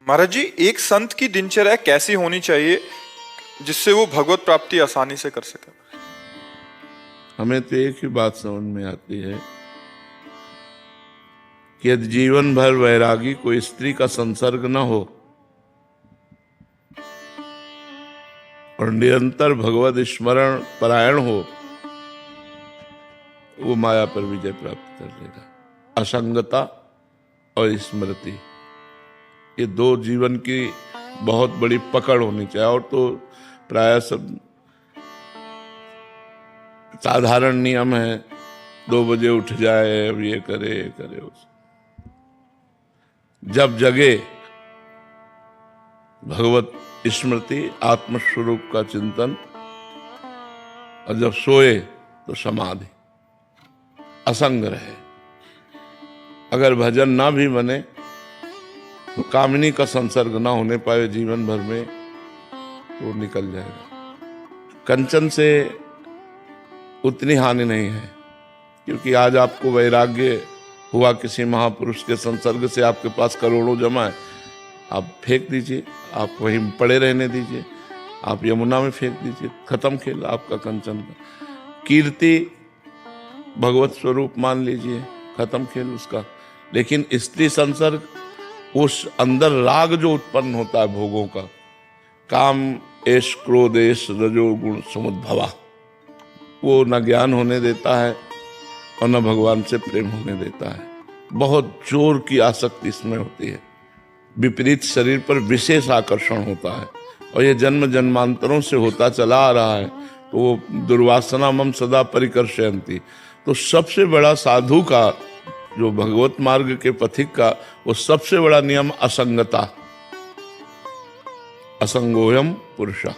महाराज जी, एक संत की दिनचर्या कैसी होनी चाहिए जिससे वो भगवत प्राप्ति आसानी से कर सके? हमें तो एक ही बात समझ में आती है कि यदि जीवन भर वैरागी को स्त्री का संसर्ग न हो और निरंतर भगवत स्मरण परायण हो, वो माया पर विजय प्राप्त कर लेगा। असंगता और स्मृति, ये दो जीवन की बहुत बड़ी पकड़ होनी चाहिए। और तो प्राय सब साधारण नियम है, 2 बजे उठ जाए, अब ये करे उस जब जगे भगवत स्मृति, आत्मस्वरूप का चिंतन, और जब सोए तो समाधि, असंग रहे। अगर भजन ना भी बने तो कामिनी का संसर्ग ना होने पाए जीवन भर में, वो निकल जाएगा। कंचन से उतनी हानि नहीं है, क्योंकि आज आपको वैराग्य हुआ किसी महापुरुष के संसर्ग से, आपके पास करोड़ों जमा है, आप फेंक दीजिए, आप वहीं पड़े रहने दीजिए, आप यमुना में फेंक दीजिए, खत्म खेल आपका कंचन का। कीर्ति भगवत स्वरूप मान लीजिए, खत्म खेल उसका। लेकिन स्त्री संसर्ग, उस अंदर राग जो उत्पन्न होता है भोगों का, काम एश क्रोध एश रजोगुण समुद्भवा, वो न ज्ञान होने देता है और न भगवान से प्रेम होने देता है। बहुत जोर की आसक्ति इसमें होती है, विपरीत शरीर पर विशेष आकर्षण होता है, और ये जन्म जन्मांतरों से होता चला आ रहा है। तो वो दुर्वासना मम सदा परिकर्षयन्ति। तो सबसे बड़ा साधु का, जो भगवत मार्ग के पथिक का, वो सबसे बड़ा नियम असंगता। असंगोयम पुरुषा,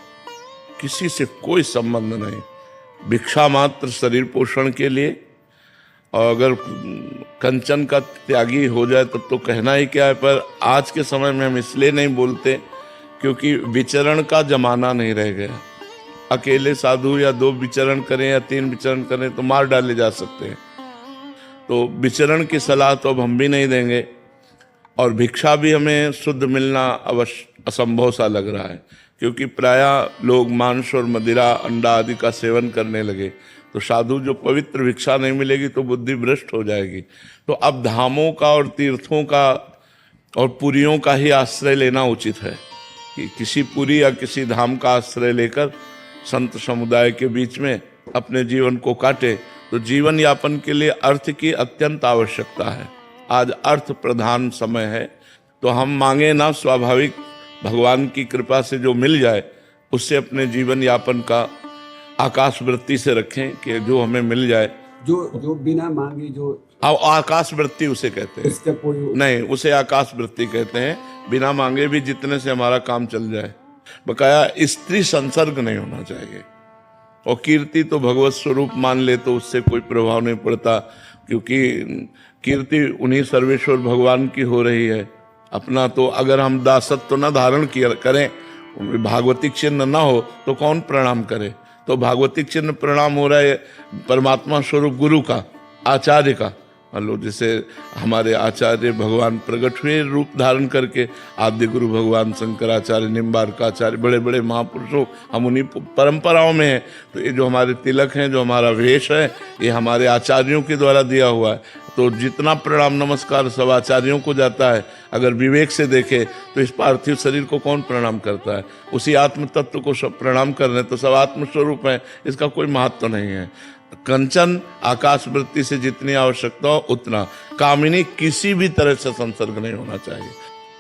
किसी से कोई संबंध नहीं, भिक्षा मात्र शरीर पोषण के लिए। और अगर कंचन का त्यागी हो जाए तब तो कहना ही क्या है। पर आज के समय में हम इसलिए नहीं बोलते क्योंकि विचरण का जमाना नहीं रह गया। अकेले साधु या 2 विचरण करें या 3 विचरण करें तो मार डाले जा सकते हैं। तो विचरण की सलाह तो अब हम भी नहीं देंगे, और भिक्षा भी हमें शुद्ध मिलना अवश्य असंभव सा लग रहा है, क्योंकि प्रायः लोग मांस और मदिरा अंडा आदि का सेवन करने लगे। तो साधु जो पवित्र भिक्षा नहीं मिलेगी तो बुद्धि भ्रष्ट हो जाएगी। तो अब धामों का और तीर्थों का और पुरियों का ही आश्रय लेना उचित है, कि किसी पुरी या किसी धाम का आश्रय लेकर संत समुदाय के बीच में अपने जीवन को काटे। तो जीवन यापन के लिए अर्थ की अत्यंत आवश्यकता है। आज अर्थ प्रधान समय है, तो हम मांगे ना, स्वाभाविक भगवान की कृपा से जो मिल जाए उससे अपने जीवन यापन का आकाश वृत्ति से रखें कि जो हमें मिल जाए। जो बिना मांगे, जो आकाश वृत्ति उसे कहते हैं, इसका कोई नहीं, उसे आकाश वृत्ति कहते हैं। बिना मांगे भी जितने से हमारा काम चल जाए। बकाया स्त्री संसर्ग नहीं होना चाहिए। और कीर्ति तो भगवत स्वरूप मान ले तो उससे कोई प्रभाव नहीं पड़ता, क्योंकि कीर्ति उन्हीं सर्वेश्वर भगवान की हो रही है। अपना तो अगर हम दासत्व न धारण किया करें, भागवतिक चिन्ह ना हो तो कौन प्रणाम करे। तो भागवतिक चिन्ह प्रणाम हो रहा है परमात्मा स्वरूप गुरु का, आचार्य का। मान लो जैसे हमारे आचार्य भगवान प्रकट हुए रूप धारण करके, आद्य गुरु भगवान शंकराचार्य, निम्बार्काचार्य, बड़े बड़े महापुरुषों, हम उन्हीं परंपराओं में हैं। तो ये जो हमारे तिलक हैं, जो हमारा वेश है, ये हमारे आचार्यों के द्वारा दिया हुआ है। तो जितना प्रणाम नमस्कार सब आचार्यों को जाता है। अगर विवेक से देखे तो इस पार्थिव शरीर को कौन प्रणाम करता है? उसी आत्म तत्व को सब प्रणाम कर रहे हैं। तो सब आत्मस्वरूप है, इसका कोई महत्व नहीं है। कंचन आकाश वृत्ति से जितनी आवश्यकता हो उतना। कामिनी किसी भी तरह से संसर्ग नहीं होना चाहिए।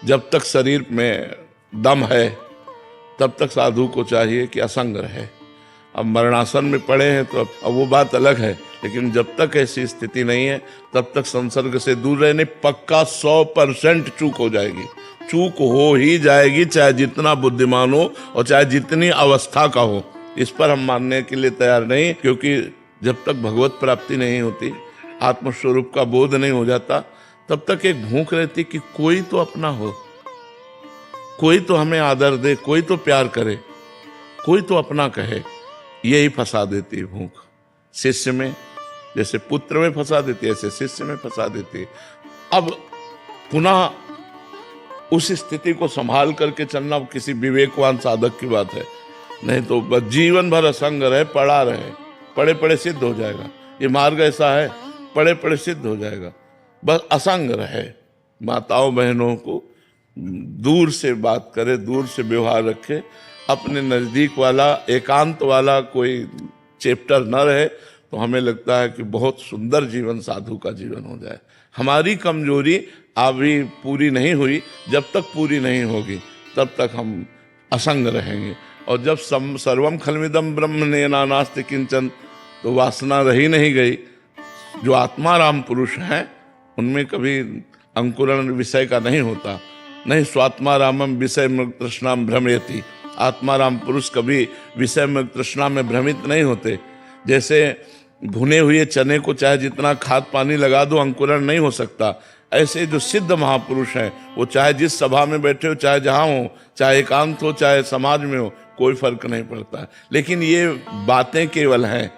जब तक शरीर में दम है तब तक साधु को चाहिए कि असंग रहे। अब मरणासन में पड़े हैं तो अब वो बात अलग है, लेकिन जब तक ऐसी स्थिति नहीं है तब तक संसर्ग से दूर रहने। पक्का 100% चूक हो जाएगी, चूक हो ही जाएगी, चाहे जितना बुद्धिमान हो और चाहे जितनी अवस्था का हो। इस पर हम मानने के लिए तैयार नहीं, क्योंकि जब तक भगवत प्राप्ति नहीं होती, आत्मस्वरूप का बोध नहीं हो जाता, तब तक एक भूख रहती कि कोई तो अपना हो, कोई तो हमें आदर दे, कोई तो प्यार करे, कोई तो अपना कहे। यही फंसा देती है भूख। शिष्य में जैसे पुत्र में फंसा देती है, ऐसे शिष्य में फंसा देती है। अब पुनः उस स्थिति को संभाल करके चलना किसी विवेकवान साधक की बात है। नहीं तो बस जीवन भर असंग रहे, पड़ा रहे, पड़े पड़े सिद्ध हो जाएगा। ये मार्ग ऐसा है, पड़े पड़े सिद्ध हो जाएगा। बस असंग रहे। माताओं बहनों को दूर से बात करे, दूर से व्यवहार रखे, अपने नजदीक वाला एकांत वाला कोई चैप्टर न रहे, तो हमें लगता है कि बहुत सुंदर जीवन साधु का जीवन हो जाए। हमारी कमजोरी अभी पूरी नहीं हुई, जब तक पूरी नहीं होगी तब तक हम असंग रहेंगे। और जब सर्वम खलमिदम ब्रह्म नेनानास्ति किंचन, तो वासना रही नहीं गई। जो आत्माराम पुरुष हैं उनमें कभी अंकुरण विषय का नहीं होता। नहीं स्वात्मारामम विषय मृग तृष्णाम भ्रमयति। आत्माराम पुरुष कभी विषय मृग तृष्णा में भ्रमित नहीं होते। जैसे भुने हुए चने को चाहे जितना खाद पानी लगा दो अंकुरण नहीं हो सकता, ऐसे जो सिद्ध महापुरुष हैं वो चाहे जिस सभा में बैठे हो, चाहे जहाँ हो, चाहे एकांत हो, चाहे समाज में हो, कोई फर्क नहीं पड़ता। लेकिन ये बातें केवल हैं,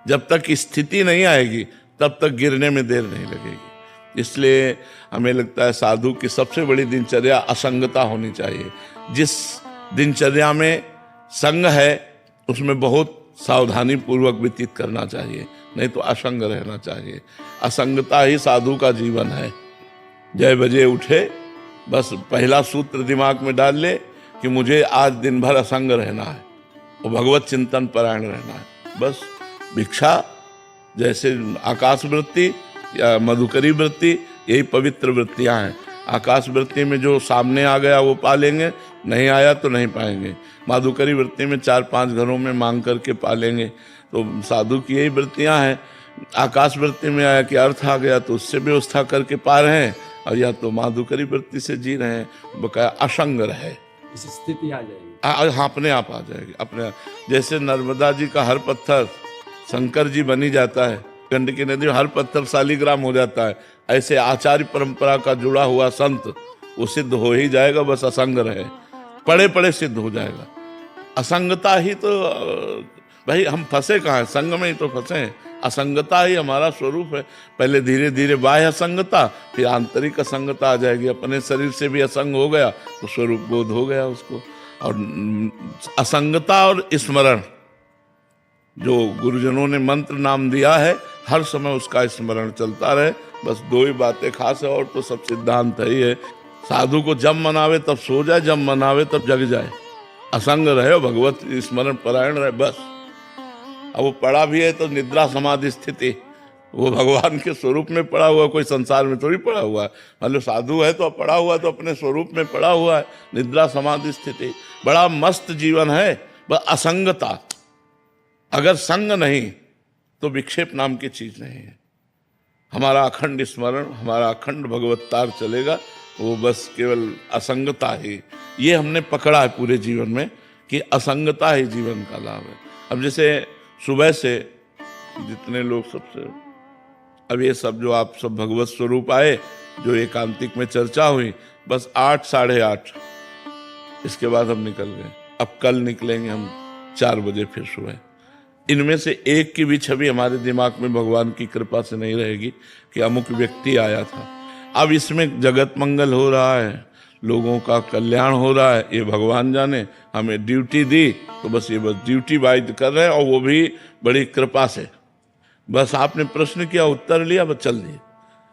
जब तक स्थिति नहीं आएगी तब तक गिरने में देर नहीं लगेगी। इसलिए हमें लगता है साधु की सबसे बड़ी दिनचर्या असंगता होनी चाहिए। जिस दिनचर्या में संग है उसमें बहुत सावधानी पूर्वक व्यतीत करना चाहिए, नहीं तो असंग रहना चाहिए। असंगता ही साधु का जीवन है। जय बजे उठे, बस पहला सूत्र दिमाग में डाल ले कि मुझे आज दिन भर असंग रहना है और भगवत चिंतन परायण रहना है। बस भिक्षा, जैसे आकाश वृत्ति या मधुकरी वृत्ति, यही पवित्र वृत्तियां हैं। आकाश वृत्ति में जो सामने आ गया वो पा लेंगे, नहीं आया तो नहीं पाएंगे। माधुकरी वृत्ति में 4-5 घरों में मांग करके पालेंगे। तो साधु की यही वृत्तियां हैं। आकाश वृत्ति में आया कि अर्थ आ गया तो उससे व्यवस्था करके पा रहे हैं, और या तो माधुकरी वृत्ति से जी रहे हैं। बकाया असंग रहे, इस स्थिति आ जाएगी। हाँ, अपने आप आ जाएगी। अपने जैसे नर्मदा जी का हर पत्थर शंकर जी बनी जाता है, गंडकी नदी में हर पत्थर शालिग्राम हो जाता है, ऐसे आचार्य परंपरा का जुड़ा हुआ संत वो सिद्ध हो ही जाएगा। बस असंग रहे, पड़े पड़े सिद्ध हो जाएगा। असंगता ही तो भाई हम फंसे कहाँ हैं, संग में ही तो फंसे हैं। असंगता ही हमारा स्वरूप है। पहले धीरे धीरे बाह्य असंगता, फिर आंतरिक असंगता आ जाएगी। अपने शरीर से भी असंग हो गया तो स्वरूप बोध हो गया उसको। और असंगता और स्मरण, जो गुरुजनों ने मंत्र नाम दिया है, हर समय उसका स्मरण चलता रहे। बस 2 ही बातें खास है, और तो सब सिद्धांत ही है। साधु को जब मनावे तब सो जाए, जब मनावे तब जग जाए। असंग रहे, भगवत स्मरण परायण रहे, बस। अब वो पड़ा भी है तो निद्रा समाधि स्थिति, वो भगवान के स्वरूप में पड़ा हुआ, कोई संसार में थोड़ी पड़ा हुआ है। मतलब साधु है तो पड़ा हुआ तो अपने स्वरूप में पड़ा हुआ है। निद्रा समाधि स्थिति बड़ा मस्त जीवन है। बस असंगता, अगर संग नहीं तो विक्षेप नाम की चीज नहीं है। हमारा अखंड स्मरण, हमारा अखंड भगवत्तार चलेगा, वो बस केवल असंगता ही। ये हमने पकड़ा है पूरे जीवन में कि असंगता ही जीवन का लाभ है। अब जैसे सुबह से जितने लोग सबसे, अब ये सब जो आप सब भगवत स्वरूप आए, जो एकांतिक में चर्चा हुई, बस 8, 8:30 इसके बाद हम निकल गए। अब कल निकलेंगे हम 4 बजे फिर सुबह। इनमें से एक की भी छवि हमारे दिमाग में भगवान की कृपा से नहीं रहेगी कि अमुक व्यक्ति आया था। अब इसमें जगत मंगल हो रहा है, लोगों का कल्याण हो रहा है, ये भगवान जाने। हमें ड्यूटी दी तो बस ये बस ड्यूटी वाइज कर रहे हैं, और वो भी बड़ी कृपा से। बस आपने प्रश्न किया, उत्तर लिया, बस चल दिए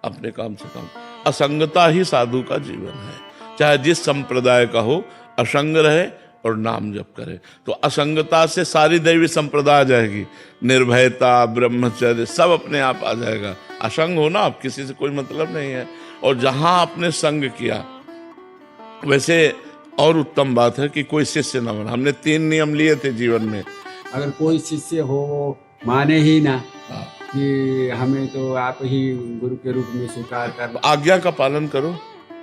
अपने काम से काम। असंगता ही साधु का जीवन है। चाहे जिस संप्रदाय का हो, असंग रहे और नाम जप करे। तो असंगता से सारी दैवी संप्रदाय आ जाएगी। निर्भयता, ब्रह्मचर्य सब अपने आप आ जाएगा। असंग हो ना, आप किसी से कोई मतलब नहीं है। और जहां आपने संग किया, वैसे और उत्तम बात है कि कोई शिष्य न बना। हमने 3 नियम लिए थे जीवन में। अगर कोई शिष्य हो वो माने ही ना कि हमें तो आप ही गुरु के रूप में स्वीकार कर, आज्ञा का पालन करो,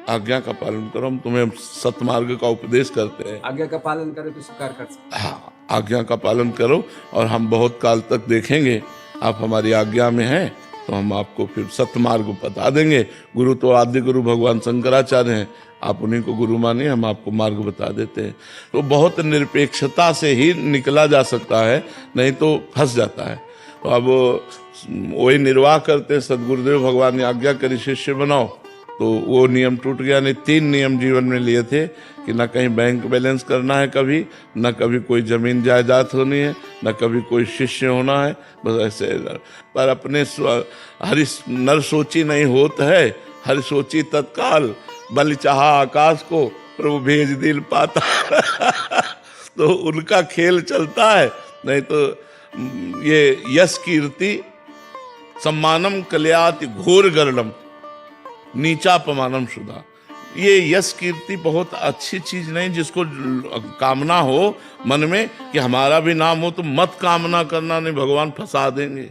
आज्ञा का पालन करो। हम तुम्हें सतमार्ग का उपदेश करते हैं। आज्ञा का पालन करे तो स्वीकार कर सकते। हाँ, आज्ञा का पालन करो, और हम बहुत काल तक देखेंगे आप हमारी आज्ञा में हैं तो हम आपको फिर सतमार्ग बता देंगे। गुरु तो आद्य गुरु भगवान शंकराचार्य हैं, आप उन्हीं को गुरु मानिए, हम आपको मार्ग बता देते हैं। तो बहुत निरपेक्षता से ही निकला जा सकता है, नहीं तो फंस जाता है। तो अब वही निर्वाह करते हैं। सदगुरुदेव भगवान ने आज्ञा करी शिष्य बनाओ, तो वो नियम टूट गया। नहीं, 3 नियम जीवन में लिए थे कि न कहीं बैंक बैलेंस करना है कभी, न कभी कोई जमीन जायदाद होनी है, न कभी कोई शिष्य होना है, बस ऐसे। पर अपने हरि नर सोची नहीं होत है, हरि सोची तत्काल, बल चाहा आकाश को प्रभु भेज दिल पाता। तो उनका खेल चलता है। नहीं तो ये यश कीर्ति सम्मानम कल्याति घोर गर्णम नीचा पमानम सुधा, ये यश कीर्ति बहुत अच्छी चीज नहीं। जिसको कामना हो मन में कि हमारा भी नाम हो, तो मत कामना करना, नहीं भगवान फंसा देंगे।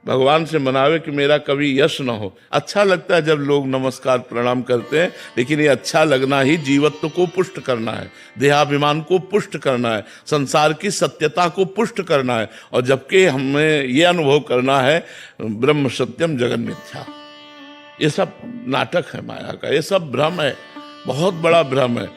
भगवान से मनावे कि मेरा कभी यश ना हो। अच्छा लगता है जब लोग नमस्कार प्रणाम करते हैं, लेकिन ये अच्छा लगना ही जीवत्व को पुष्ट करना है, देहाभिमान को पुष्ट करना है, संसार की सत्यता को पुष्ट करना है। और जबकि हमें ये अनुभव करना है ब्रह्म सत्यम जगन मिथ्या, ये सब नाटक है माया का, ये सब भ्रम है, बहुत बड़ा भ्रम है।